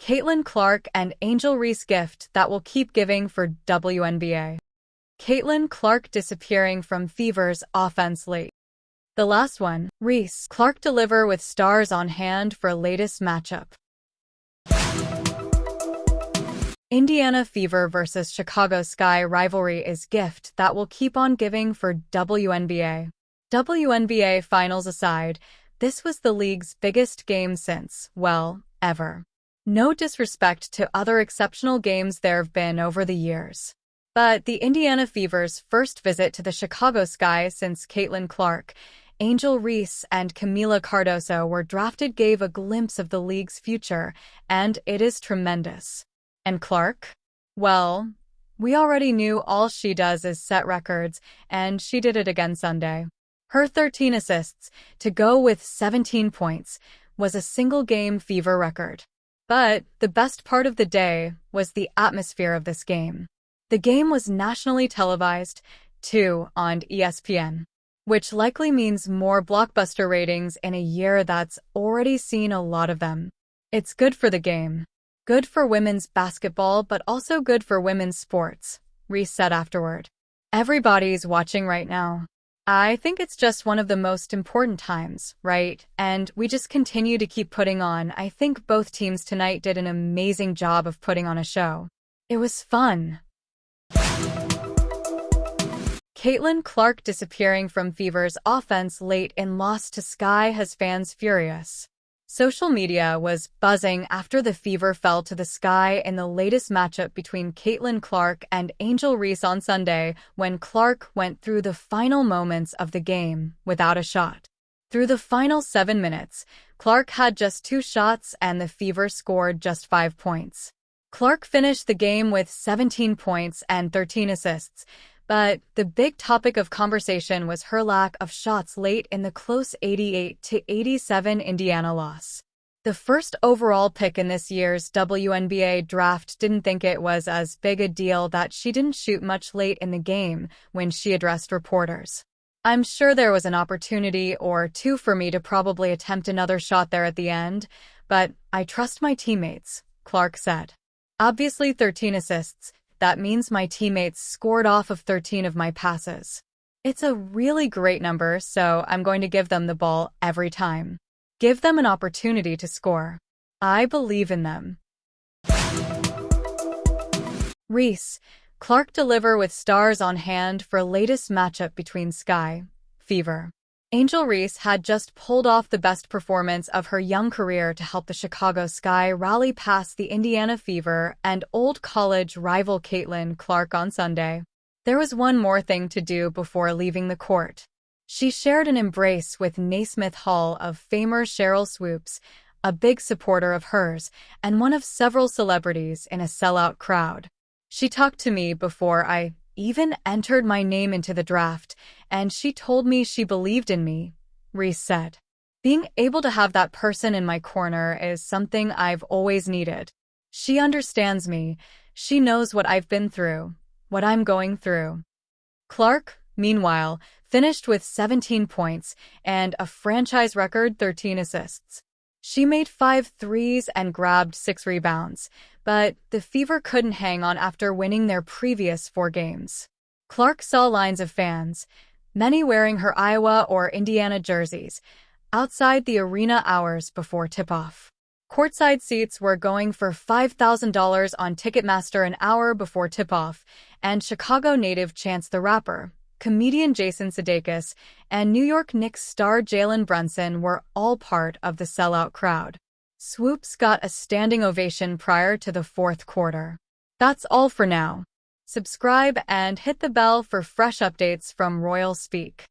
Caitlin Clark and Angel Reese gift that will keep giving for WNBA. Caitlin Clark disappearing from Fever's offense late. The last one, Reese Clark deliver with stars on hand for latest matchup. Indiana Fever versus Chicago Sky rivalry is gift that will keep on giving for WNBA. WNBA finals aside, this was the league's biggest game since, well, ever. No disrespect to other exceptional games there have been over the years. But the Indiana Fever's first visit to the Chicago Sky since Caitlin Clark, Angel Reese, and Camila Cardoso were drafted gave a glimpse of the league's future, and it is tremendous. And Clark? Well, we already knew all she does is set records, and she did it again Sunday. Her 13 assists, to go with 17 points, was a single-game Fever record. But the best part of the day was the atmosphere of this game. The game was nationally televised, too, on ESPN, which likely means more blockbuster ratings in a year that's already seen a lot of them. It's good for the game. Good for women's basketball, but also good for women's sports, Reese said afterward. Everybody's watching right now. I think it's just one of the most important times, right? And we just continue to keep putting on. I think both teams tonight did an amazing job of putting on a show. It was fun. Caitlin Clark disappearing from Fever's offense late in loss to Sky has fans furious. Social media was buzzing after the Fever fell to the Sky in the latest matchup between Caitlin Clark and Angel Reese on Sunday, when Clark went through the final moments of the game without a shot. Through the final 7 minutes, Clark had just 2 shots and the Fever scored just 5 points. Clark finished the game with 17 points and 13 assists, but the big topic of conversation was her lack of shots late in the close 88-87 Indiana loss. The first overall pick in this year's WNBA draft didn't think it was as big a deal that she didn't shoot much late in the game when she addressed reporters. "I'm sure there was an opportunity or two for me to probably attempt another shot there at the end, but I trust my teammates," Clark said. "Obviously 13 assists. That means my teammates scored off of 13 of my passes. It's a really great number, so I'm going to give them the ball every time. Give them an opportunity to score. I believe in them." Reese Clark deliver with stars on hand for latest matchup between Sky, Fever. Angel Reese had just pulled off the best performance of her young career to help the Chicago Sky rally past the Indiana Fever and old college rival Caitlin Clark on Sunday. There was one more thing to do before leaving the court. She shared an embrace with Naismith Hall of Famer Cheryl Swoops, a big supporter of hers and one of several celebrities in a sellout crowd. "She talked to me before I even entered my name into the draft, and she told me she believed in me," Reese said. "Being able to have that person in my corner is something I've always needed. She understands me. She knows what I've been through, what I'm going through." Clark, meanwhile, finished with 17 points and a franchise record 13 assists. She made 5 threes and grabbed 6 rebounds, but the Fever couldn't hang on after winning their previous 4 games. Clark saw lines of fans, many wearing her Iowa or Indiana jerseys, outside the arena hours before tip-off. Courtside seats were going for $5,000 on Ticketmaster an hour before tip-off, and Chicago native Chance the Rapper, comedian Jason Sudeikis, and New York Knicks star Jalen Brunson were all part of the sellout crowd. Swoops got a standing ovation prior to the 4th quarter. That's all for now. Subscribe and hit the bell for fresh updates from Royal Speak.